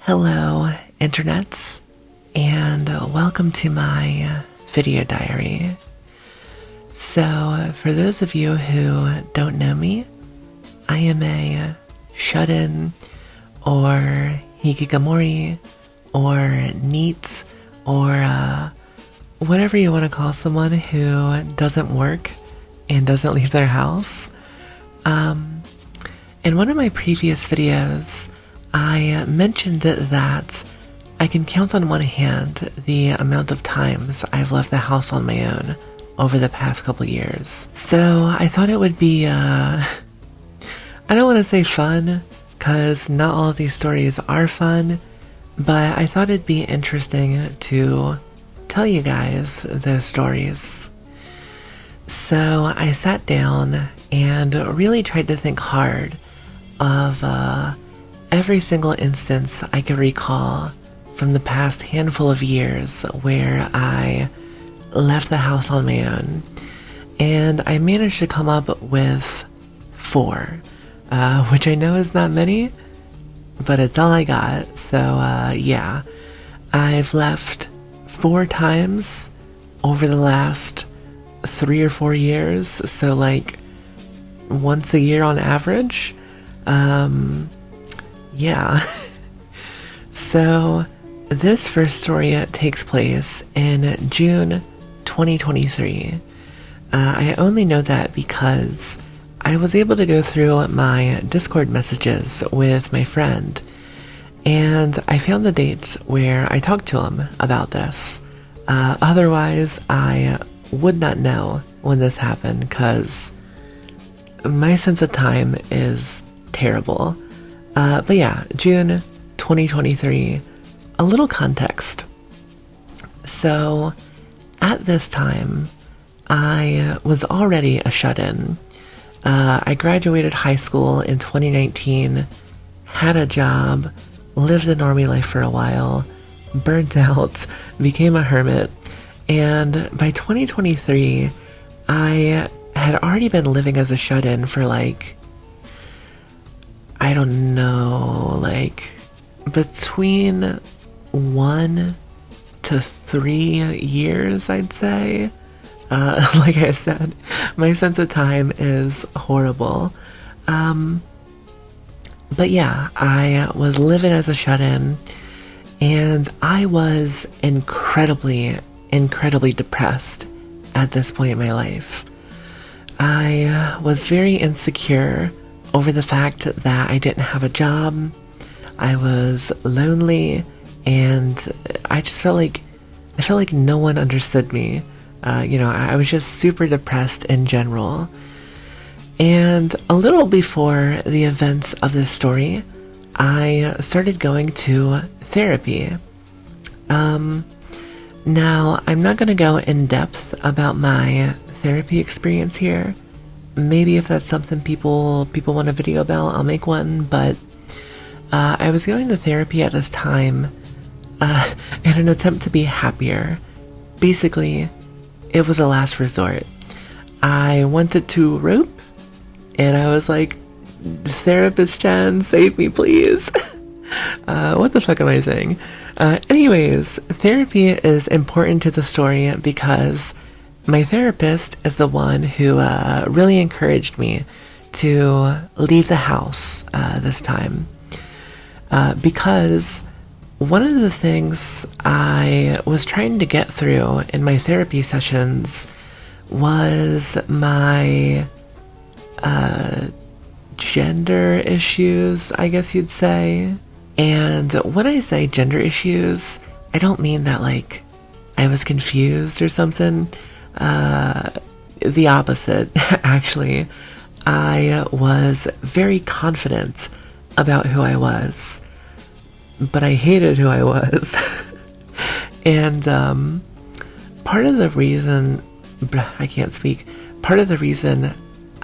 Hello, internets, and welcome to my video diary. So, for those of you who don't know me, I am a shut-in, or Hikikomori, or NEET, or whatever you want to call someone who doesn't work and doesn't leave their house. In one of my previous videos, I mentioned that I can count on one hand the amount of times I've left the house on my own over the past couple years. So I thought it would be, I don't want to say fun, because not all of these stories are fun, but I thought it'd be interesting to tell you guys those stories. So I sat down and really tried to think hard of every single instance I could recall from the past handful of years where I left the house on my own. And I managed to come up with 4, which I know is not many, but it's all I got. So yeah, I've left 4 times over the last 3 or 4 years, so like once a year on average. Yeah. So this first story takes place in June 2023. I only know that because I was able to go through my Discord messages with my friend, and I found the dates where I talked to him about this. Otherwise, I would not know when this happened, because my sense of time is terrible. But yeah, June 2023, a little context. So, at this time, I was already a shut-in. I graduated high school in 2019, had a job, lived a normie life for a while, burnt out, became a hermit, and by 2023, I had already been living as a shut-in for like, I don't know, like between 1 to 3 years, I'd say. Like I said, my sense of time is horrible. But yeah, I was living as a shut-in, and I was incredibly depressed at this point in my life. I was very insecure over the fact that I didn't have a job. I was lonely, and I just felt like no one understood me. I was just super depressed in general. And a little before the events of this story, I started going to therapy. Now, I'm not going to go in depth about my therapy experience here. Maybe if that's something people want a video about, I'll make one, but I was going to therapy at this time in an attempt to be happier. Basically, it was a last resort. I wanted to rope, and I was like, "Therapist Jen, save me, please." What the fuck am I saying? Anyways, therapy is important to the story because my therapist is the one who really encouraged me to leave the house this time. Because one of the things I was trying to get through in my therapy sessions was my gender issues, I guess you'd say. And when I say gender issues, I don't mean that like I was confused or something. The opposite, actually. I was very confident about who I was, but I hated who I was. And part of the reason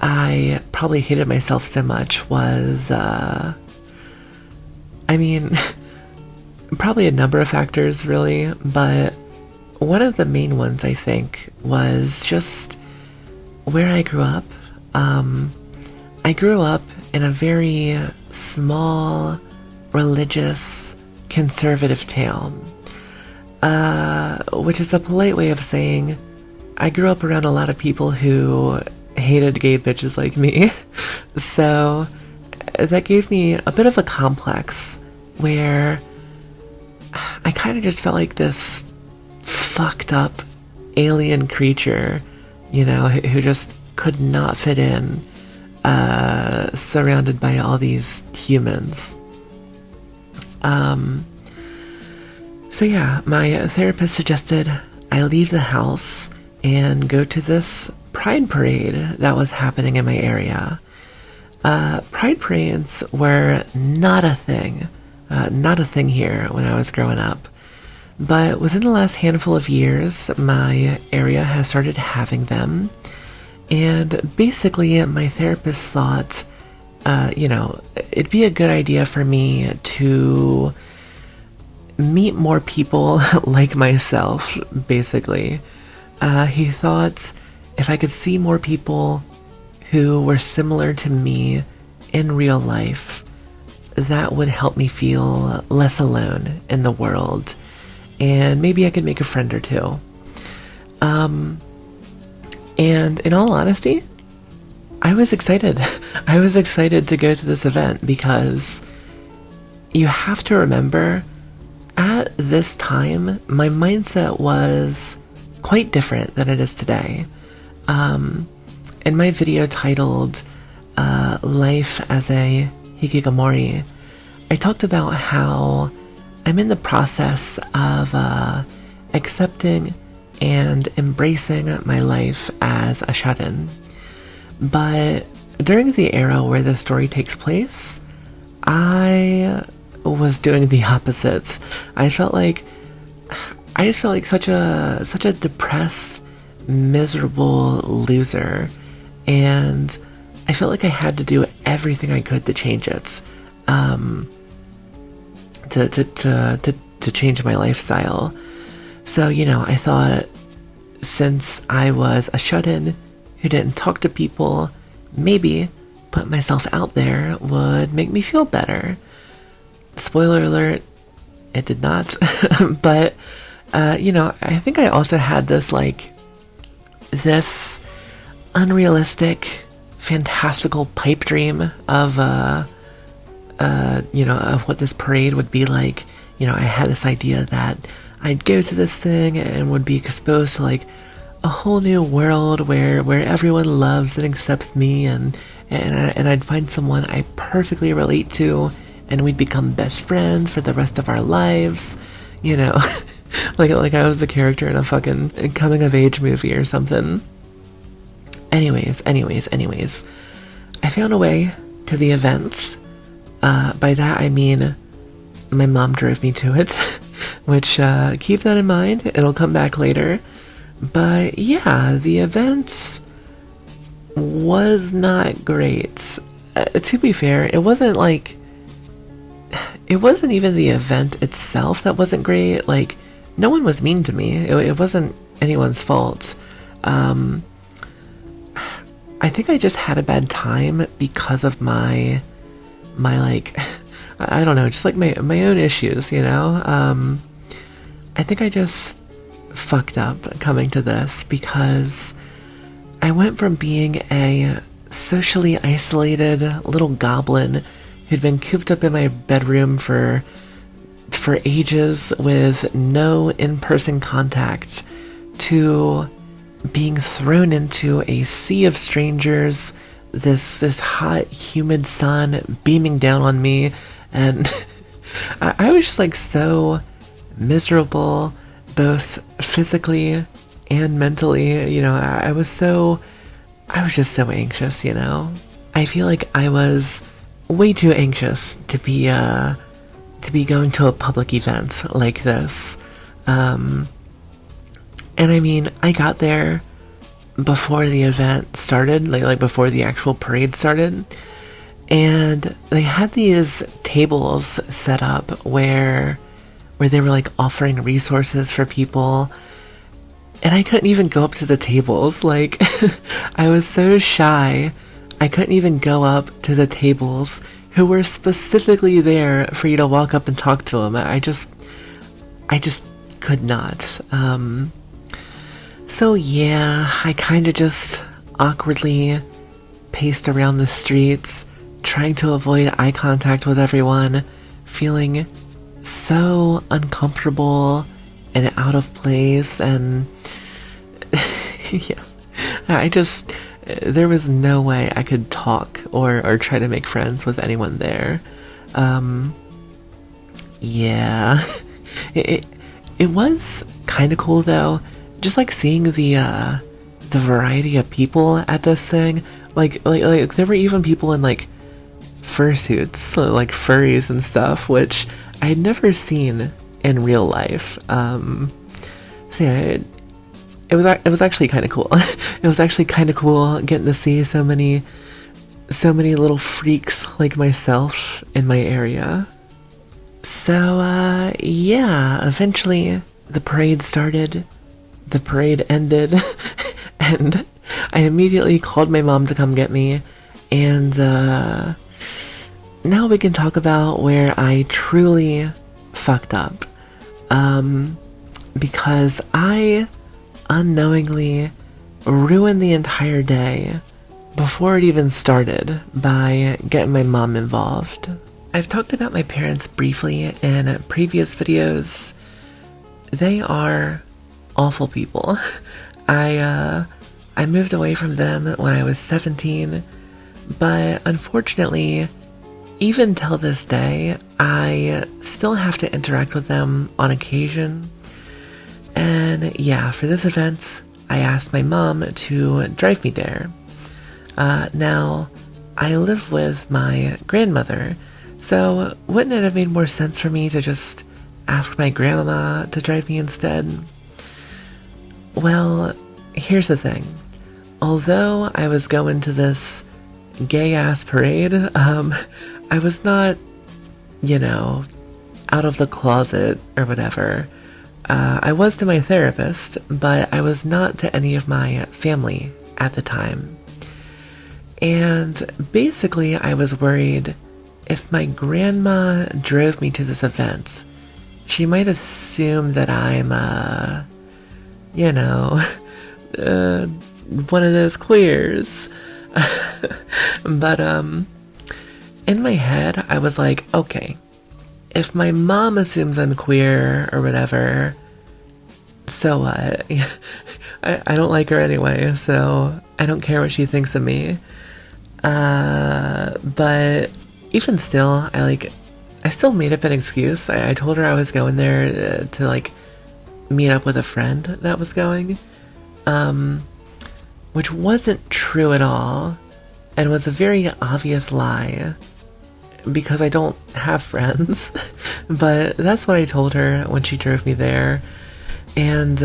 I probably hated myself so much was probably a number of factors, really, but one of the main ones, I think, was just where I grew up. I grew up in a very small, religious conservative tale, which is a polite way of saying I grew up around a lot of people who hated gay bitches like me. So that gave me a bit of a complex where I kind of just felt like this fucked up alien creature, you know, who just could not fit in, surrounded by all these humans. So yeah, my therapist suggested I leave the house and go to this pride parade that was happening in my area. Pride parades were not a thing here when I was growing up. But within the last handful of years, my area has started having them. And basically, my therapist thought, it'd be a good idea for me to meet more people like myself, basically. He thought if I could see more people who were similar to me in real life, that would help me feel less alone in the world. And maybe I could make a friend or two. And in all honesty, I was excited. I was excited to go to this event because you have to remember, at this time, my mindset was quite different than it is today. In my video titled Life as a Hikikomori, I talked about how I'm in the process of accepting and embracing my life as a shut-in. But during the era where the story takes place, I was doing the opposites. I just felt like such a depressed, miserable loser, and I felt like I had to do everything I could to change it, to change my lifestyle. So, I thought, since I was a shut-in who didn't talk to people, maybe put myself out there would make me feel better. Spoiler alert, it did not. But, I think I also had this unrealistic, fantastical pipe dream of, of what this parade would be like. I had this idea that I'd go to this thing and would be exposed to a whole new world where everyone loves and accepts me, and I'd find someone I perfectly relate to, and we'd become best friends for the rest of our lives, like I was the character in a fucking coming of age movie or something. Anyways, I found a way to the events. By that I mean my mom drove me to it, which, keep that in mind, it'll come back later. But yeah, the event was not great. To be fair, it wasn't even the event itself that wasn't great. No one was mean to me. It wasn't anyone's fault. I think I just had a bad time because of my I don't know, just my own issues, I think I just fucked up coming to this because I went from being a socially isolated little goblin who'd been cooped up in my bedroom for ages with no in-person contact to being thrown into a sea of strangers, this hot, humid sun beaming down on me, and I was just so miserable, both physically and mentally. I was just so anxious. I feel like I was way too anxious to be going to a public event like this. And I mean, I got there before the event started, before the actual parade started, and they had these tables set up where they were offering resources for people, and I couldn't even go up to the tables. I was so shy, I couldn't even go up to the tables who were specifically there for you to walk up and talk to them. I just could not. So yeah, I kind of just awkwardly paced around the streets, trying to avoid eye contact with everyone, feeling so uncomfortable and out of place, and yeah, there was no way I could talk or try to make friends with anyone there. Yeah, it was kind of cool though, just like seeing the variety of people at this thing. Like there were even people in like fursuits, so like furries and stuff, which I had never seen in real life. So yeah, it was actually kind of cool. It was actually kind of cool getting to see so many little freaks like myself in my area. So yeah, eventually the parade started, the parade ended, and I immediately called my mom to come get me, and now we can talk about where I truly fucked up. Because I unknowingly ruined the entire day before it even started by getting my mom involved. I've talked about my parents briefly in previous videos. They are awful people. I moved away from them when I was 17, but unfortunately, even till this day, I still have to interact with them on occasion. And yeah, for this event, I asked my mom to drive me there. Now, I live with my grandmother, so wouldn't it have made more sense for me to just ask my grandmama to drive me instead? Well, here's the thing. Although I was going to this gay-ass parade, I was not, out of the closet or whatever. I was to my therapist, but I was not to any of my family at the time. And basically, I was worried if my grandma drove me to this event, she might assume that I'm, one of those queers. But, in my head, I was like, okay, if my mom assumes I'm queer or whatever, so what? I don't like her anyway, so I don't care what she thinks of me. But even still, I still made up an excuse. I told her I was going there to meet up with a friend that was going, which wasn't true at all, and was a very obvious lie, because I don't have friends. But that's what I told her when she drove me there. And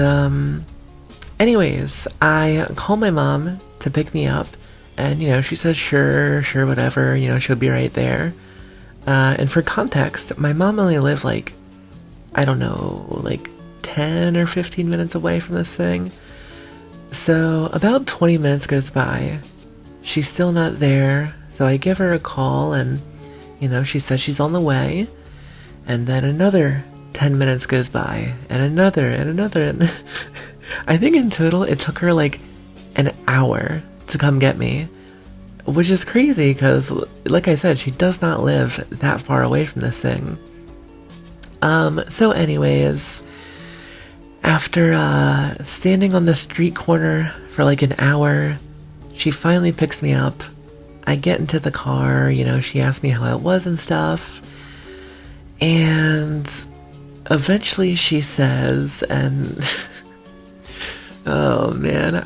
anyways, I called my mom to pick me up, and she said sure, whatever, she'll be right there. And for context, my mom only lived 10 or 15 minutes away from this thing. So about 20 minutes goes by. She's still not there, so I give her a call, and she says she's on the way. And then another 10 minutes goes by, and another, and I think in total it took her an hour to come get me, which is crazy because, like I said, she does not live that far away from this thing. So anyways, after standing on the street corner for an hour, she finally picks me up. I get into the car, she asked me how it was and stuff. And eventually she says, and oh man,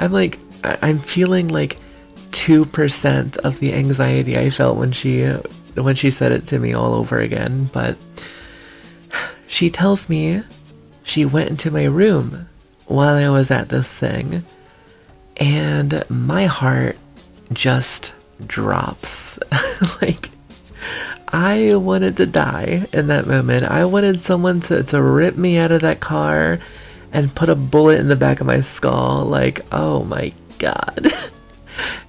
I'm feeling 2% of the anxiety I felt when she said it to me all over again. But she tells me she went into my room while I was at this thing, and my heart just drops. I wanted to die in that moment. I wanted someone to rip me out of that car and put a bullet in the back of my skull. Oh my god.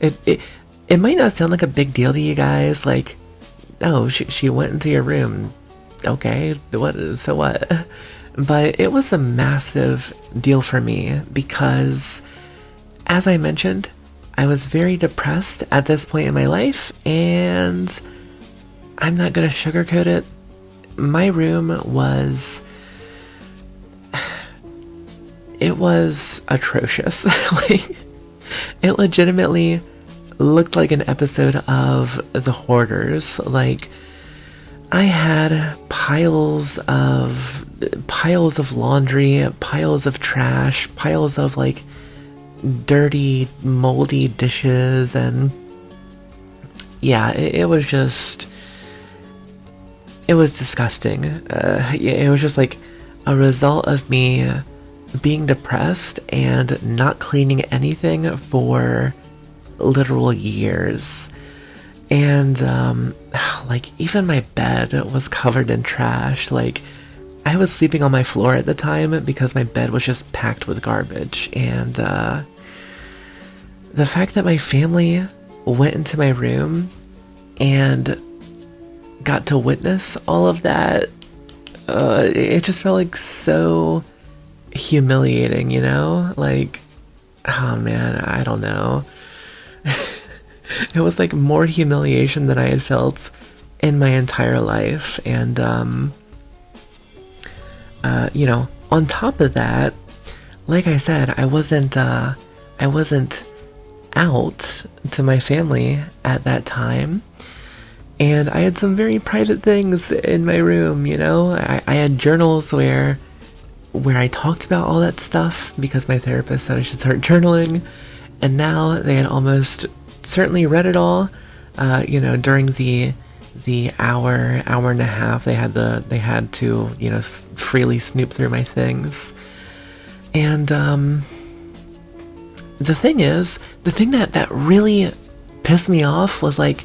It might not sound like a big deal to you guys. oh, she went into your room. Okay, so what? But it was a massive deal for me because, as I mentioned, I was very depressed at this point in my life, and I'm not gonna sugarcoat it. My room was... it was atrocious. Like, it legitimately looked like an episode of The Hoarders. Like, I had piles of laundry, piles of trash, piles of like dirty, moldy dishes, and yeah, it was just, it was disgusting. It was just like a result of me being depressed and not cleaning anything for literal years. And like, even my bed was covered in trash. Like, I was sleeping on my floor at the time because my bed was just packed with garbage. And the fact that my family went into my room and got to witness all of that, it just felt like so humiliating, you know? Like, oh man, I don't know. It was like more humiliation than I had felt in my entire life. And you know, on top of that, like I said, I wasn't out to my family at that time, and I had some very private things in my room, you know? I had journals where I talked about all that stuff because my therapist said I should start journaling, and now they had almost certainly read it all. You know, during the hour and a half they had to, you know, freely snoop through my things. And the thing that really pissed me off was, like,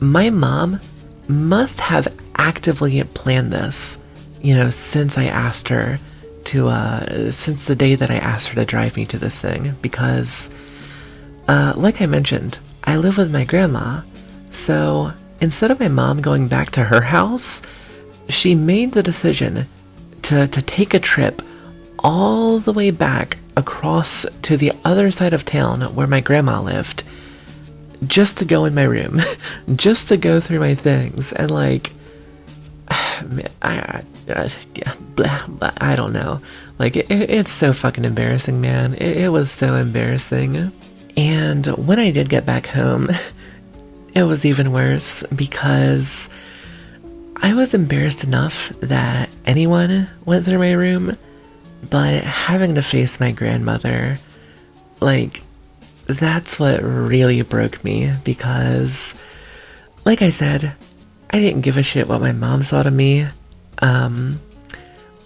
my mom must have actively planned this, you know, since I asked her to since the day that I asked her to drive me to this thing, because like I mentioned, I live with my grandma, so instead of my mom going back to her house, she made the decision to take a trip all the way back across to the other side of town where my grandma lived, just to go in my room, just to go through my things. And like, I don't know. Like, it's so fucking embarrassing, man. It was so embarrassing. And when I did get back home, it was even worse because I was embarrassed enough that anyone went through my room, but having to face my grandmother, like, that's what really broke me, because, like I said, I didn't give a shit what my mom thought of me. On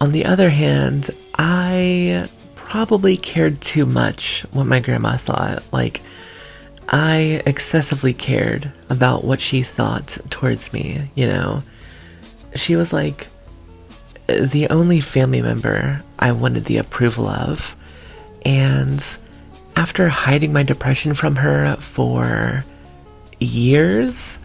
the other hand, I probably cared too much what my grandma thought. Like, I excessively cared about what she thought towards me, you know? She was like the only family member I wanted the approval of, and after hiding my depression from her for years,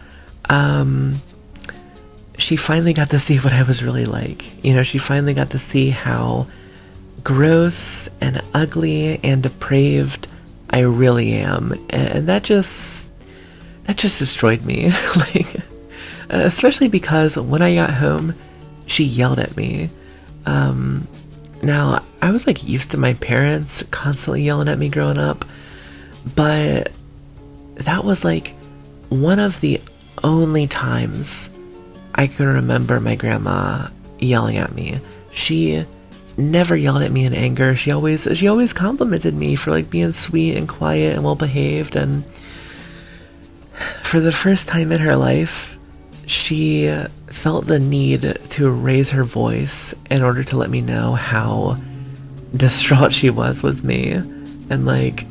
she finally got to see what I was really like. You know, she finally got to see how gross and ugly and depraved I really am, and that just destroyed me. Like, especially because when I got home, she yelled at me. Now, I was like used to my parents constantly yelling at me growing up, but that was like one of the only times I can remember my grandma yelling at me. She never yelled at me in anger. She always complimented me for like being sweet and quiet and well behaved, and for the first time in her life, she felt the need to raise her voice in order to let me know how distraught she was with me. And like,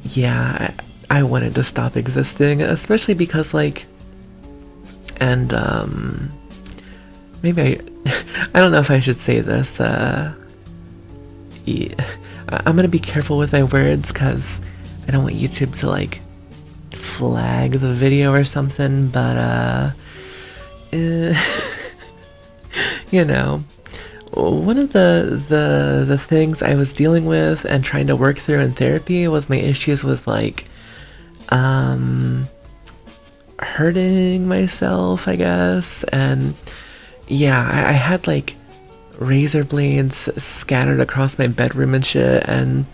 yeah, I wanted to stop existing, especially because like, and maybe I don't know if I should say this. Yeah, I'm gonna be careful with my words because I don't want YouTube to like flag the video or something, but uh, you know, one of the things I was dealing with and trying to work through in therapy was my issues with like hurting myself, I guess. And yeah, I had like razor blades scattered across my bedroom and shit. And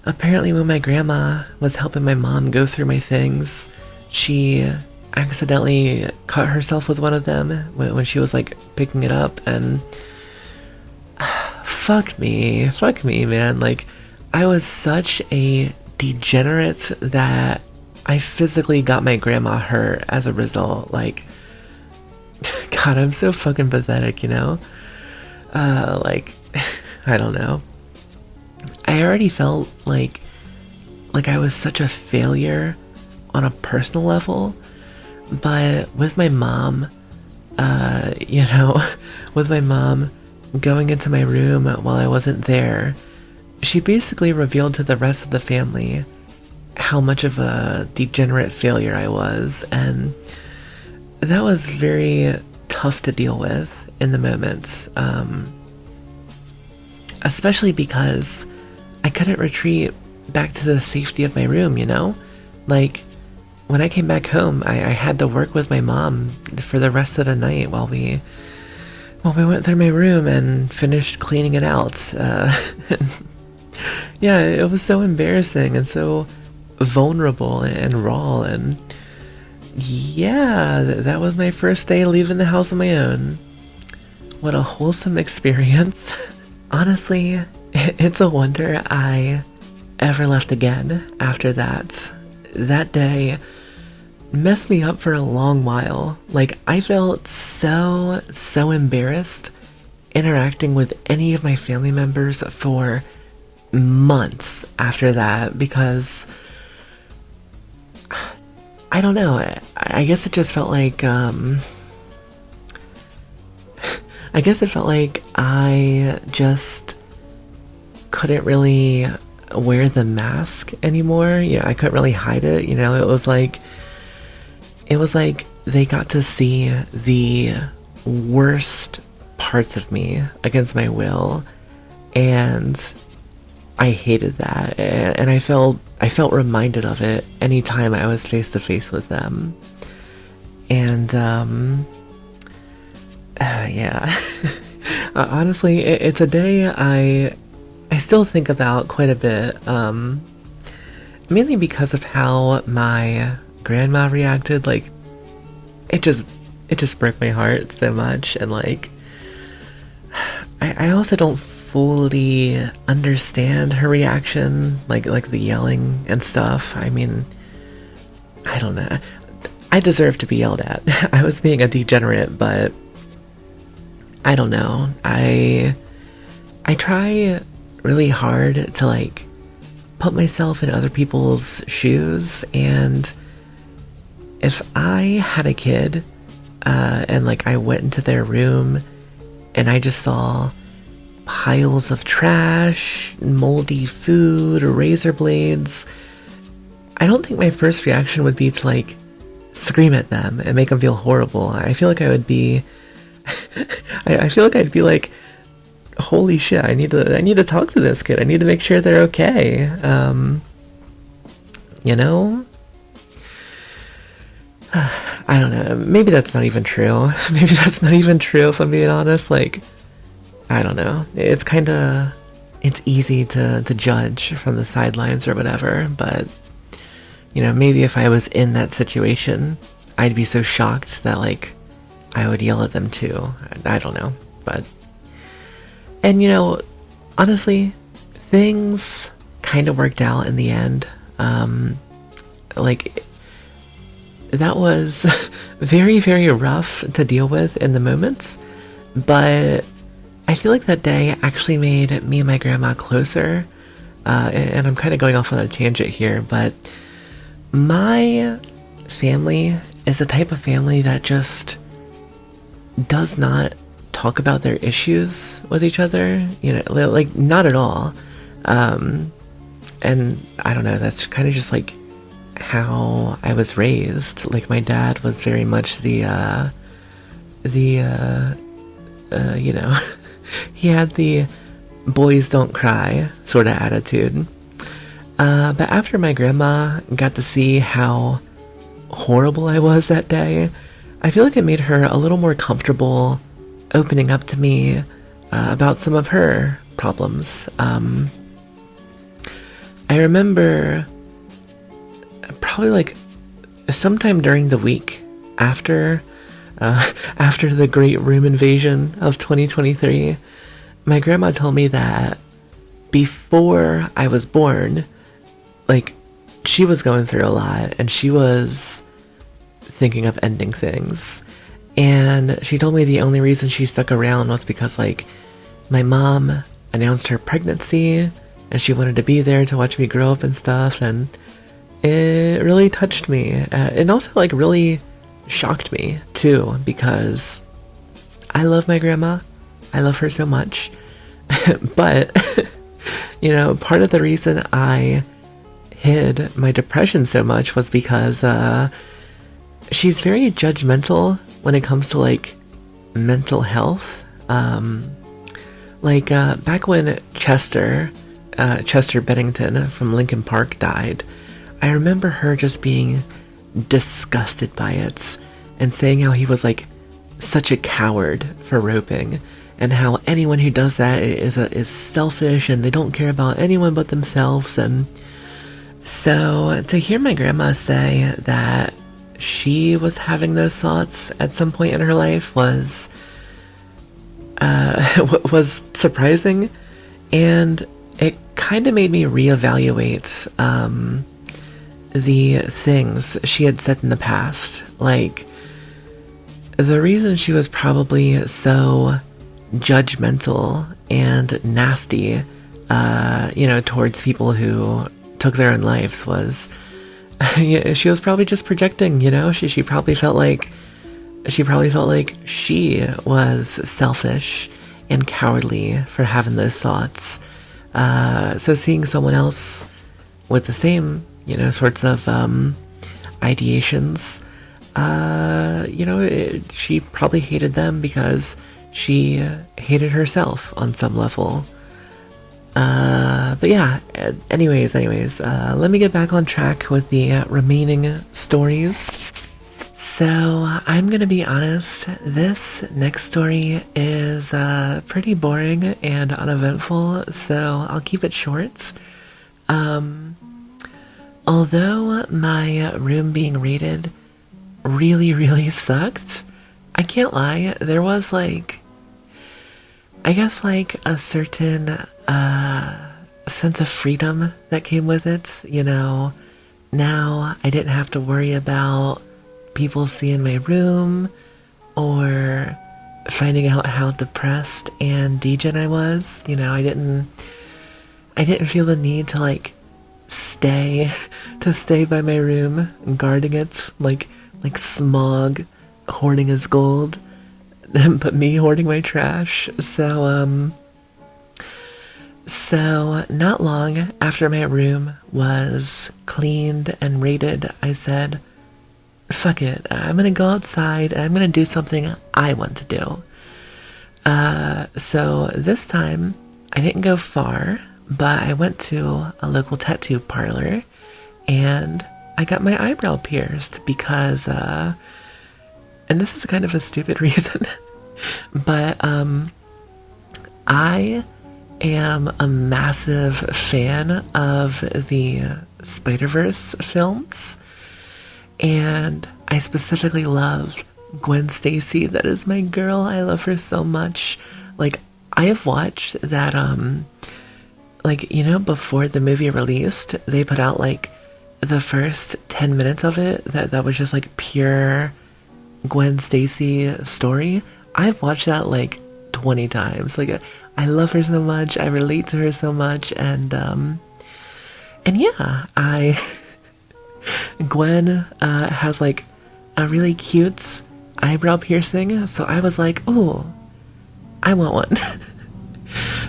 apparently when my grandma was helping my mom go through my things, she accidentally cut herself with one of them when she was like picking it up. And fuck me, man. Like, I was such a degenerate that I physically got my grandma hurt as a result. Like, God, I'm so fucking pathetic, you know? Like, I don't know. I already felt like I was such a failure on a personal level, but with my mom, you know, with my mom going into my room while I wasn't there, she basically revealed to the rest of the family how much of a degenerate failure I was, and that was very tough to deal with in the moments, especially because I couldn't retreat back to the safety of my room, you know? Like, when I came back home, I had to work with my mom for the rest of the night while we went through my room and finished cleaning it out. Yeah, it was so embarrassing and so vulnerable and raw, and yeah, that was my first day leaving the house on my own. What a wholesome experience. Honestly, it's a wonder I ever left again after that. That day messed me up for a long while. Like, I felt so embarrassed interacting with any of my family members for months after that, because I don't know, I guess it just felt like I just couldn't really wear the mask anymore. You know, I couldn't really hide it, you know. It was like they got to see the worst parts of me against my will, and I hated that, and I felt reminded of it anytime I was face to face with them. And yeah. Honestly, it's a day I still think about quite a bit, mainly because of how my grandma reacted. Like, it just broke my heart so much, and like, I also don't fully understand her reaction, like the yelling and stuff. I mean, I don't know. I deserve to be yelled at. I was being a degenerate, but I don't know. I try really hard to like put myself in other people's shoes, and if I had a kid and like I went into their room and I just saw piles of trash, moldy food, razor blades, I don't think my first reaction would be to like scream at them and make them feel horrible. I feel like I would be I feel like I'd be like, holy shit, I need to talk to this kid. I need to make sure they're okay. You know? I don't know. Maybe that's not even true. Maybe that's not even true, if I'm being honest. Like, I don't know. It's easy to judge from the sidelines or whatever, but, you know, maybe if I was in that situation, I'd be so shocked that, like, I would yell at them too. I don't know, but... And, you know, honestly, things kind of worked out in the end. Like, that was very, very rough to deal with in the moments, but I feel like that day actually made me and my grandma closer. And I'm kind of going off on a tangent here, but my family is a type of family that just does not talk about their issues with each other, you know, like, not at all. And I don't know, that's kind of just like how I was raised. Like, my dad was very much the the, you know, he had the boys don't cry sort of attitude. But after my grandma got to see how horrible I was that day, I feel like it made her a little more comfortable opening up to me about some of her problems. I remember probably like sometime during the week after the great room invasion of 2023, my grandma told me that before I was born, like, she was going through a lot and she was thinking of ending things. And she told me the only reason she stuck around was because, like, my mom announced her pregnancy and she wanted to be there to watch me grow up and stuff. And it really touched me. It also, like, really shocked me, too, because I love my grandma. I love her so much. But, you know, part of the reason I hid my depression so much was because she's very judgmental when it comes to, like, mental health. Back when Chester Bennington from Linkin Park died, I remember her just being disgusted by it and saying how he was, like, such a coward for roping, and how anyone who does that is selfish and they don't care about anyone but themselves. And so to hear my grandma say that she was having those thoughts at some point in her life was surprising, and it kind of made me reevaluate the things she had said in the past. Like, the reason she was probably so judgmental and nasty, towards people who took their own lives was, she was probably just projecting, she probably felt like she was selfish and cowardly for having those thoughts. So seeing someone else with the same, sorts of ideations, she probably hated them because she hated herself on some level. But yeah, anyways, let me get back on track with the remaining stories. So I'm gonna be honest, this next story is pretty boring and uneventful, so I'll keep it short. Although my room being raided really, really sucked, I can't lie, there was a certain sense of freedom that came with it. Now I didn't have to worry about people seeing my room or finding out how depressed and degen I was. I didn't feel the need to stay by my room, guarding it like Smog hoarding his gold, but me hoarding my trash. So not long after my room was cleaned and raided, I said, fuck it, I'm gonna go outside and I'm gonna do something I want to do. So this time I didn't go far, but I went to a local tattoo parlor and I got my eyebrow pierced because and this is kind of a stupid reason, but I am a massive fan of the Spider-Verse films, and I specifically love Gwen Stacy. That is my girl. I love her so much. I have watched that before the movie released, they put out the first 10 minutes of it that was just pure Gwen Stacy story. I've watched that 20 times. I love her so much, I relate to her so much, and yeah, Gwen has a really cute eyebrow piercing, so I was like, ooh, I want one.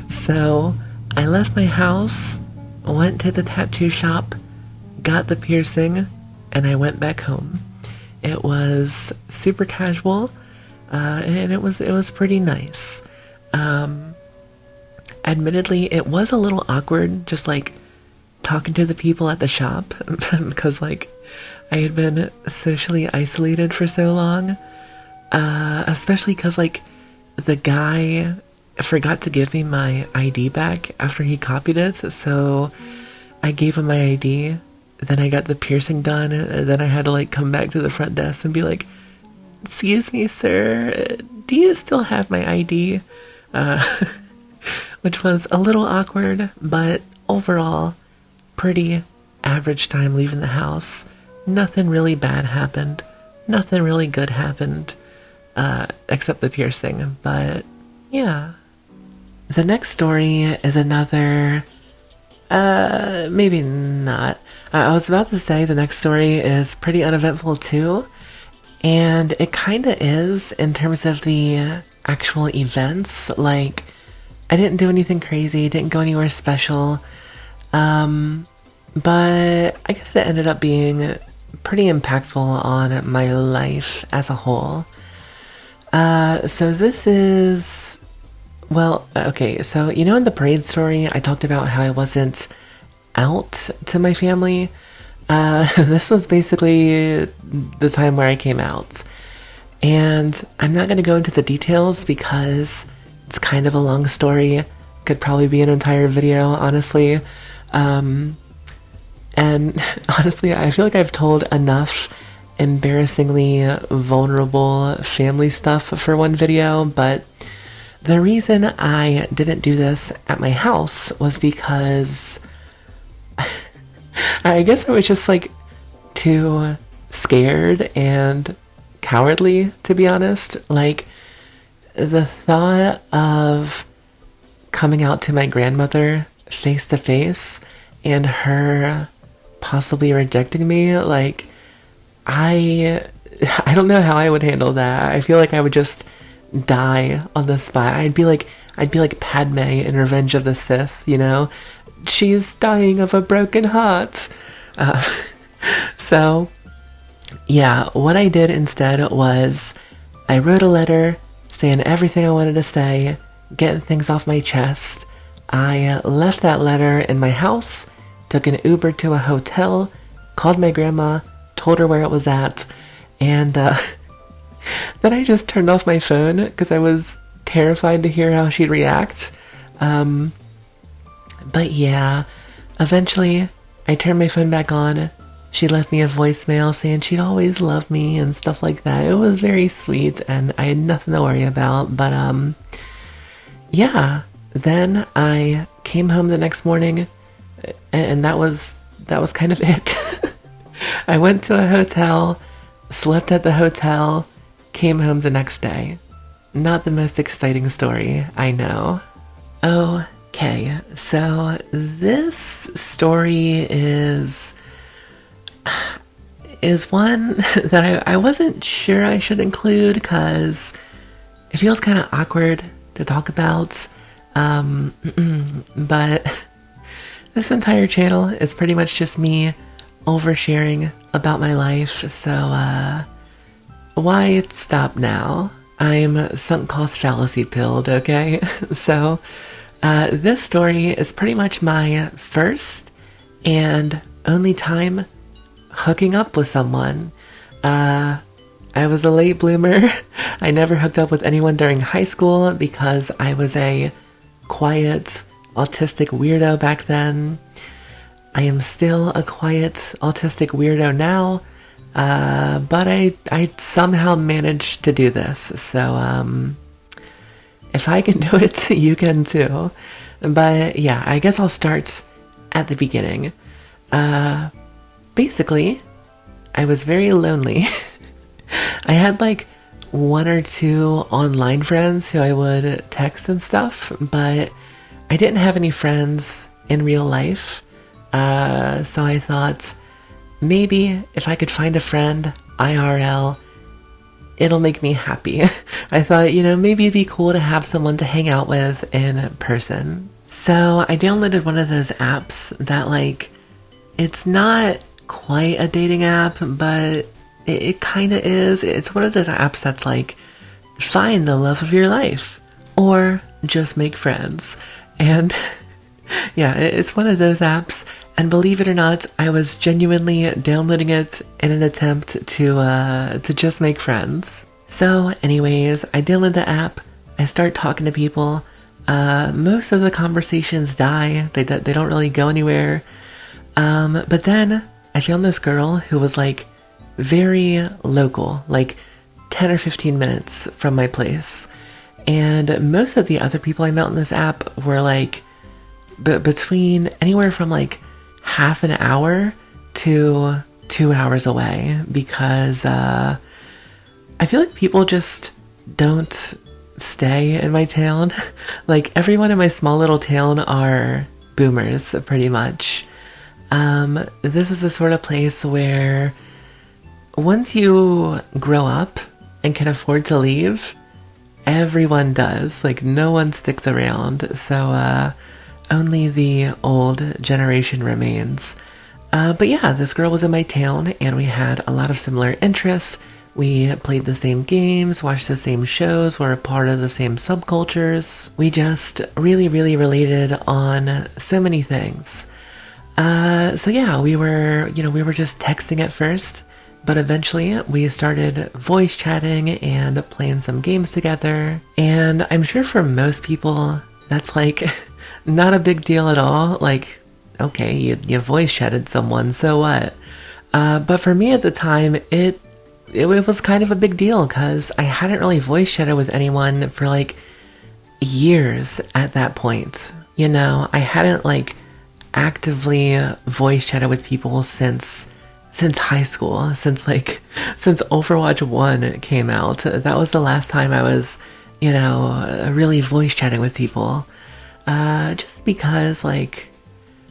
So I left my house, went to the tattoo shop, got the piercing, and I went back home. It was super casual. and it was pretty nice. Admittedly, it was a little awkward, just like talking to the people at the shop, because like I had been socially isolated for so long, especially because like the guy forgot to give me my ID back after he copied it, so I gave him my ID, then I got the piercing done, and then I had to like come back to the front desk and be like, "Excuse me, sir, do you still have my ID?" Which was a little awkward, but overall, pretty average time leaving the house. Nothing really bad happened. Nothing really good happened, except the piercing, but yeah. The next story is another, maybe not. I was about to say the next story is pretty uneventful too, and it kinda is in terms of the actual events. Like, I didn't do anything crazy, didn't go anywhere special, but I guess it ended up being pretty impactful on my life as a whole. So this is, well, okay, so you know in the parade story, I talked about how I wasn't out to my family. This was basically the time where I came out. And I'm not going to go into the details because it's kind of a long story. Could probably be an entire video, honestly. And honestly, I feel like I've told enough embarrassingly vulnerable family stuff for one video, but the reason I didn't do this at my house was because I guess I was just like too scared and cowardly, to be honest. Like, the thought of coming out to my grandmother face to face and her possibly rejecting me, like, I don't know how I would handle that. I feel like I would just die on the spot. I'd be like Padme in Revenge of the Sith, you know? She's dying of a broken heart. So, yeah, what I did instead was I wrote a letter saying everything I wanted to say, getting things off my chest. I left that letter in my house, took an Uber to a hotel, called my grandma, told her where it was at, and then I just turned off my phone because I was terrified to hear how she'd react. But yeah, eventually I turned my phone back on. She left me a voicemail saying she'd always love me and stuff like that. It was very sweet and I had nothing to worry about. But yeah, then I came home the next morning and that was kind of it. I went to a hotel, slept at the hotel, came home the next day. Not the most exciting story, I know. Okay, so this story is one that I wasn't sure I should include because it feels kind of awkward to talk about. But this entire channel is pretty much just me oversharing about my life, so why stop now? I'm sunk cost fallacy pilled, okay? So this story is pretty much my first and only time hooking up with someone. I was a late bloomer. I never hooked up with anyone during high school because I was a quiet, autistic weirdo back then. I am still a quiet, autistic weirdo now, but I somehow managed to do this, so if I can do it, you can too. But yeah, I guess I'll start at the beginning. Basically, I was very lonely. I had like one or two online friends who I would text and stuff, but I didn't have any friends in real life. So I thought maybe if I could find a friend IRL, it'll make me happy. I thought, maybe it'd be cool to have someone to hang out with in person. So I downloaded one of those apps that like, it's not quite a dating app, but it kind of is. It's one of those apps that's like find the love of your life, or just make friends. And yeah, it's one of those apps, and believe it or not, I was genuinely downloading it in an attempt to just make friends. So anyways, I download the app, I start talking to people. Most of the conversations die, they don't really go anywhere. But then I found this girl who was like very local, like 10 or 15 minutes from my place. And most of the other people I met on this app were like between anywhere from like half an hour to 2 hours away, because I feel like people just don't stay in my town. Like everyone in my small little town are boomers, pretty much. This is the sort of place where once you grow up and can afford to leave, everyone does. Like no one sticks around. So only the old generation remains. But yeah, this girl was in my town and we had a lot of similar interests. We played the same games, watched the same shows, were a part of the same subcultures. We just really, really related on so many things. So yeah, we were just texting at first, but eventually we started voice chatting and playing some games together. And I'm sure for most people, that's like not a big deal at all. Like, okay, you voice chatted someone, so what? But for me at the time, it was kind of a big deal because I hadn't really voice chatted with anyone for like years at that point. You know, I hadn't like actively voice chatted with people since high school, since Overwatch 1 came out. That was the last time I was, really voice chatting with people. Just because like,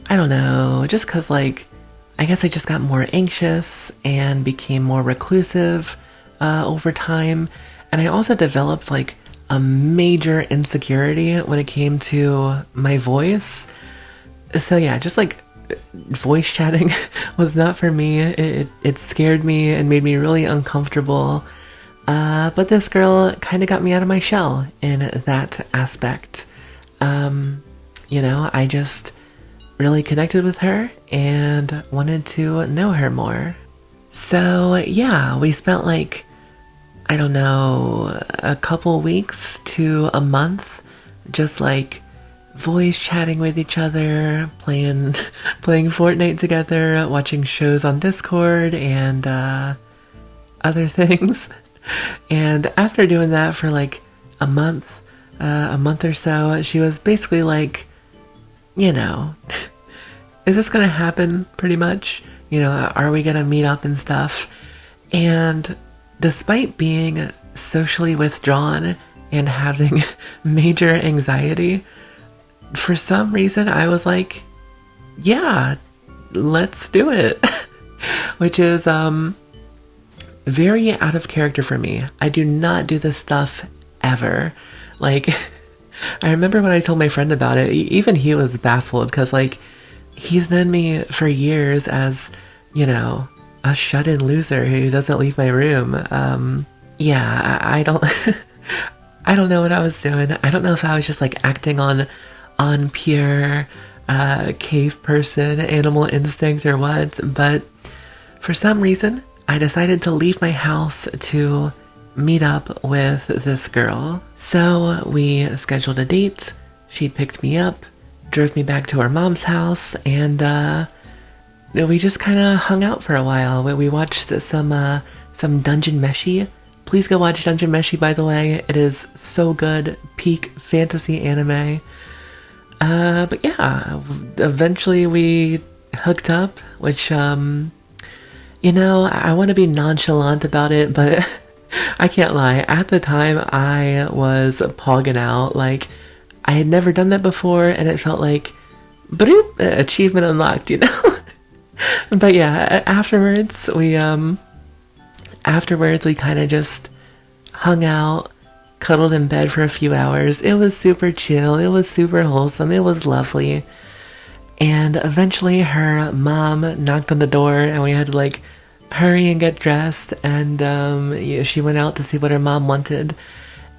I don't know, just because like, I guess I just got more anxious and became more reclusive over time. And I also developed like a major insecurity when it came to my voice. So yeah, just like voice chatting was not for me. It scared me and made me really uncomfortable. But this girl kind of got me out of my shell in that aspect. I just really connected with her and wanted to know her more. So yeah, we spent like, I don't know, a couple weeks to a month just like voice chatting with each other, playing Fortnite together, watching shows on Discord and other things. And after doing that for like a month or so, she was basically like, is this gonna happen pretty much? Are we gonna meet up and stuff? And despite being socially withdrawn and having major anxiety, for some reason I was like, yeah, let's do it. Which is very out of character for me. I do not do this stuff ever. Like, I remember when I told my friend about it, even he was baffled because like he's known me for years as, a shut-in loser who doesn't leave my room. I don't I don't know what I was doing. I don't know if I was just like acting on pure cave person animal instinct or what, but for some reason I decided to leave my house to meet up with this girl. So we scheduled a date. She picked me up, drove me back to her mom's house, and we just kind of hung out for a while. We watched some Dungeon Meshi. Please go watch Dungeon Meshi, by the way. It is so good. Peak fantasy anime. But yeah, eventually we hooked up, which, I want to be nonchalant about it, but I can't lie. At the time, I was pogging out. Like, I had never done that before, and it felt like, bloop, achievement unlocked, But yeah, afterwards we kind of just hung out, cuddled in bed for a few hours. It was super chill. It was super wholesome. It was lovely. And eventually her mom knocked on the door and we had to like hurry and get dressed. And she went out to see what her mom wanted.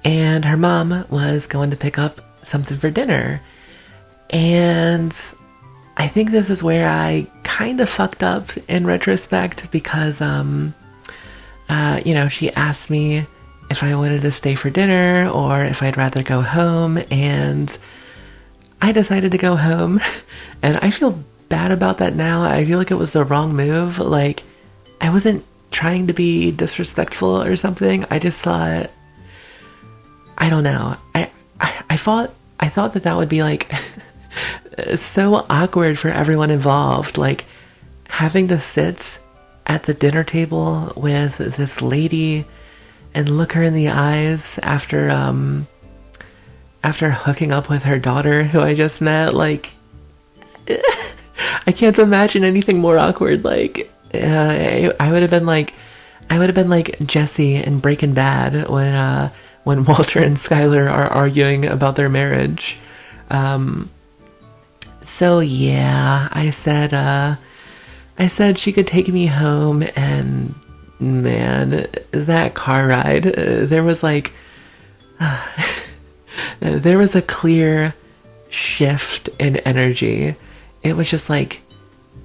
and her mom was going to pick up something for dinner. And I think this is where I kind of fucked up in retrospect because, she asked me if I wanted to stay for dinner or if I'd rather go home, and I decided to go home, and I feel bad about that now. I feel like it was the wrong move. Like, I wasn't trying to be disrespectful or something. I just thought, I don't know. I thought that would be like so awkward for everyone involved. Like, having to sit at the dinner table with this lady and look her in the eyes after hooking up with her daughter who I just met. Like, I can't imagine anything more awkward. Like, I would have been like Jesse in Breaking Bad when Walter and Skyler are arguing about their marriage. So yeah, I said she could take me home, and man, that car ride, there was a clear shift in energy. It was just like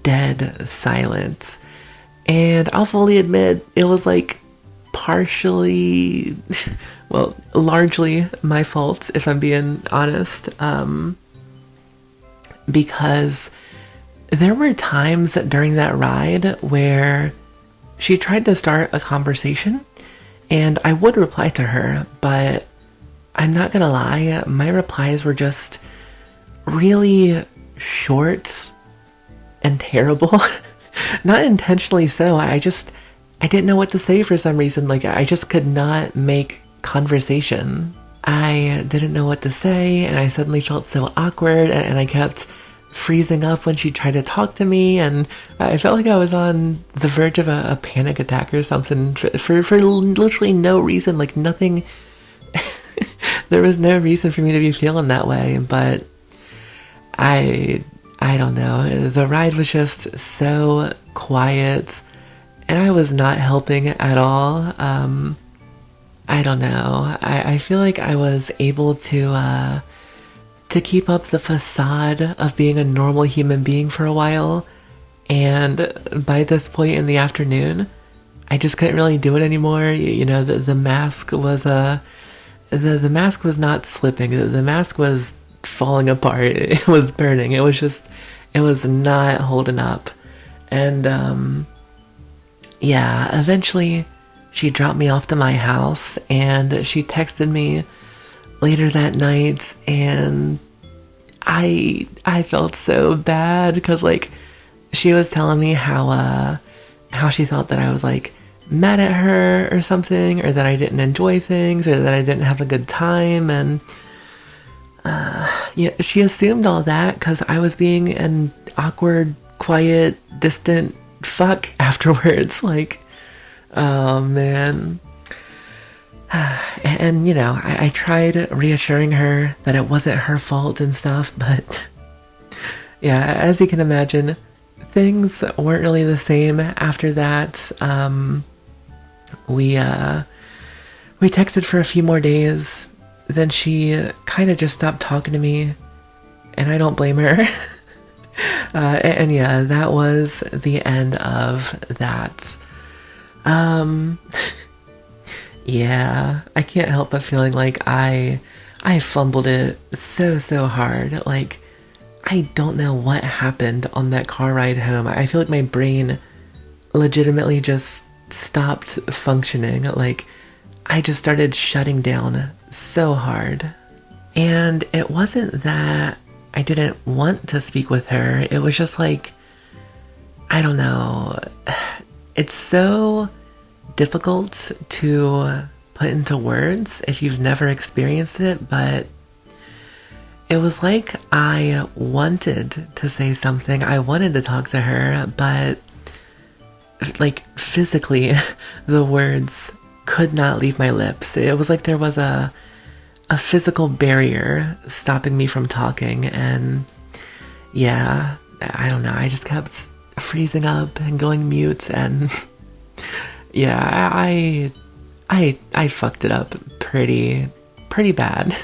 dead silence. And I'll fully admit it was like partially, well, largely my fault, if I'm being honest. Because there were times during that ride where she tried to start a conversation, and I would reply to her, but I'm not gonna lie, my replies were just really short and terrible. Not intentionally so. I didn't know what to say for some reason. Like, I just could not make conversation. I didn't know what to say, and I suddenly felt so awkward, and I kept freezing up when she tried to talk to me, and I felt like I was on the verge of a panic attack or something for literally no reason. Like, nothing. There was no reason for me to be feeling that way, but I don't know. The ride was just so quiet, and I was not helping at all. I don't know. I feel like I was able to keep up the facade of being a normal human being for a while, and by this point in the afternoon, I just couldn't really do it anymore. You know, the mask was the mask was not slipping. The mask was falling apart. It was burning. It was not holding up. And yeah, eventually she dropped me off to my house, and she texted me later that night, and I felt so bad because, like, she was telling me how she thought that I was like mad at her or something, or that I didn't enjoy things, or that I didn't have a good time, and yeah, she assumed all that because I was being an awkward, quiet, distant fuck afterwards. Like, oh man. And, you know, I tried reassuring her that it wasn't her fault and stuff, but yeah, as you can imagine, things weren't really the same after that. We texted for a few more days, then she kind of just stopped talking to me, and I don't blame her. And yeah, that was the end of that. Yeah, I can't help but feeling like I fumbled it so hard. Like, I don't know what happened on that car ride home. I feel like my brain legitimately just stopped functioning. Like, I just started shutting down so hard. And it wasn't that I didn't want to speak with her. It was just like, I don't know. It's so difficult to put into words if you've never experienced it, but it was like I wanted to say something. I wanted to talk to her, but like physically the words could not leave my lips. It was like there was a physical barrier stopping me from talking, and yeah, I don't know, I just kept freezing up and going mute, and yeah, I fucked it up pretty pretty bad.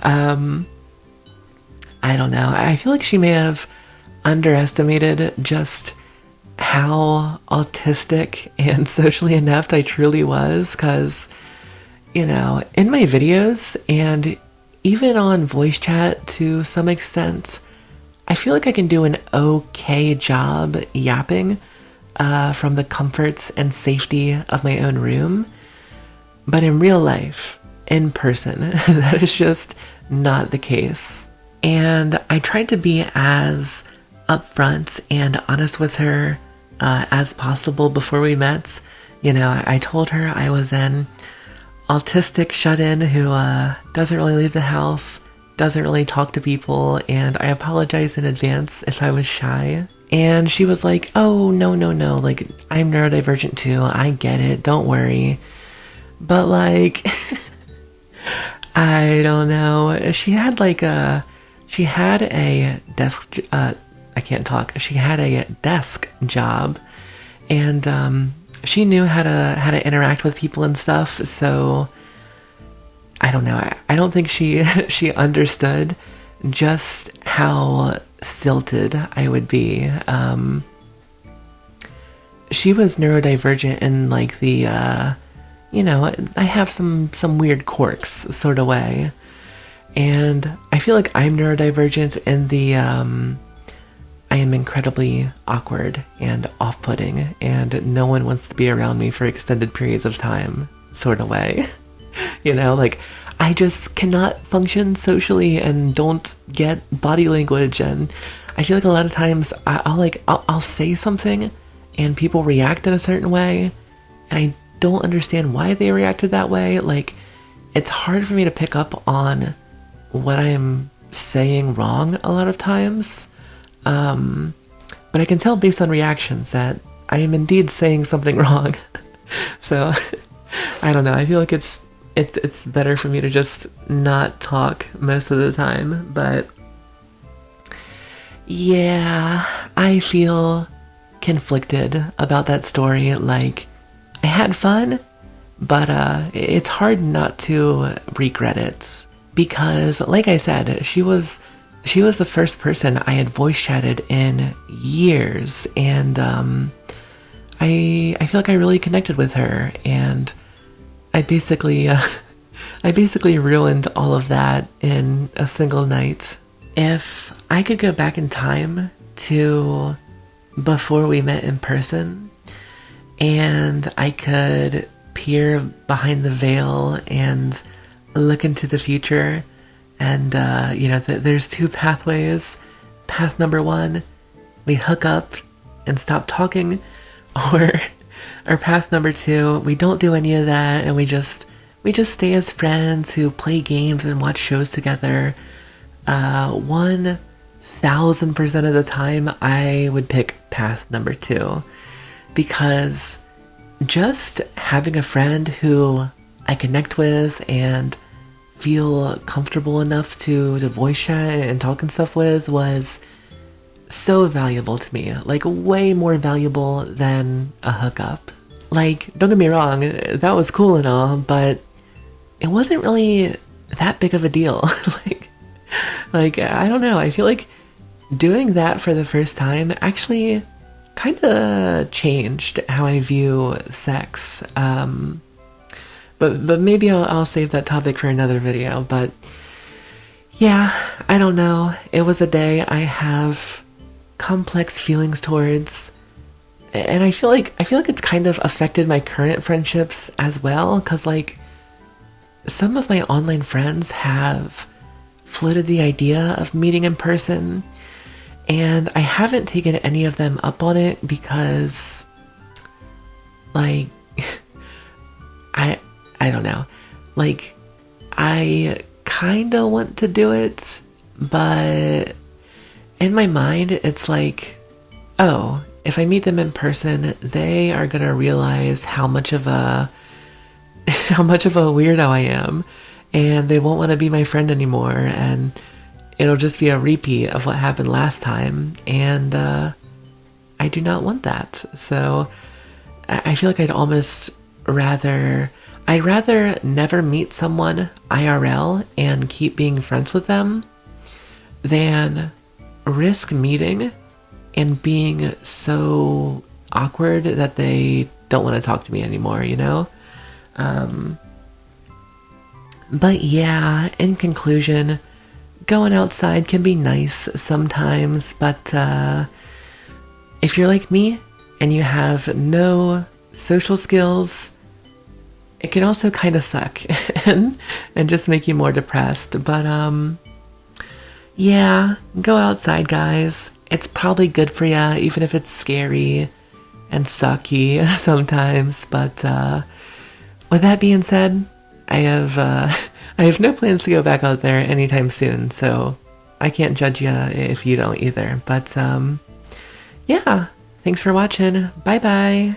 I don't know. I feel like she may have underestimated just how autistic and socially inept I truly was, because, in my videos and even on voice chat to some extent, I feel like I can do an okay job yapping from the comforts and safety of my own room. But in real life, in person, that is just not the case. And I tried to be as upfront and honest with her as possible before we met. I told her I was an autistic shut-in who doesn't really leave the house, doesn't really talk to people, and I apologize in advance if I was shy. And she was like, oh, no, like, I'm neurodivergent too, I get it, don't worry. But, like, I don't know, she had a desk, I can't talk, she had a desk job, and she knew how to interact with people and stuff, so I don't know. I don't think she understood just how stilted I would be. She was neurodivergent in like the I have some weird quirks sort of way, and I feel like I'm neurodivergent in the I am incredibly awkward and off-putting, and no one wants to be around me for extended periods of time sort of way. Like, I just cannot function socially and don't get body language, and I feel like a lot of times I'll say something and people react in a certain way, and I don't understand why they reacted that way. Like, it's hard for me to pick up on what I'm saying wrong a lot of times. But I can tell based on reactions that I am indeed saying something wrong. So, I don't know. I feel like it's better for me to just not talk most of the time. But yeah, I feel conflicted about that story. Like, I had fun, but it's hard not to regret it, because, like I said, she was the first person I had voice chatted in years, and I feel like I really connected with her, and I basically ruined all of that in a single night. If I could go back in time to before we met in person, and I could peer behind the veil and look into the future, and there's two pathways. Path number one, we hook up and stop talking, or path number two, we don't do any of that, and we just stay as friends who play games and watch shows together. 1000% of the time, I would pick path number two, because just having a friend who I connect with and feel comfortable enough to voice chat and talk and stuff with was so valuable to me. Like, way more valuable than a hookup. Like, don't get me wrong, that was cool and all, but it wasn't really that big of a deal. like I don't know, I feel like doing that for the first time actually kind of changed how I view sex. But maybe I'll save that topic for another video. But yeah, I don't know. It was a day I have complex feelings towards, and I feel like it's kind of affected my current friendships as well, because like some of my online friends have floated the idea of meeting in person, and I haven't taken any of them up on it because, like, I don't know. Like, I kind of want to do it, but in my mind, it's like, oh, if I meet them in person, they are gonna realize how much of a weirdo I am, and they won't want to be my friend anymore, and it'll just be a repeat of what happened last time, and I do not want that. So I feel like I'd almost rather, I'd rather never meet someone IRL and keep being friends with them than risk meeting and being so awkward that they don't want to talk to me anymore, you know? But yeah, in conclusion, going outside can be nice sometimes, but if you're like me and you have no social skills, it can also kind of suck and just make you more depressed. But yeah, go outside, guys. It's probably good for ya, even if it's scary and sucky sometimes. But with that being said, I have no plans to go back out there anytime soon, so I can't judge you if you don't either. But yeah, thanks for watching. Bye bye.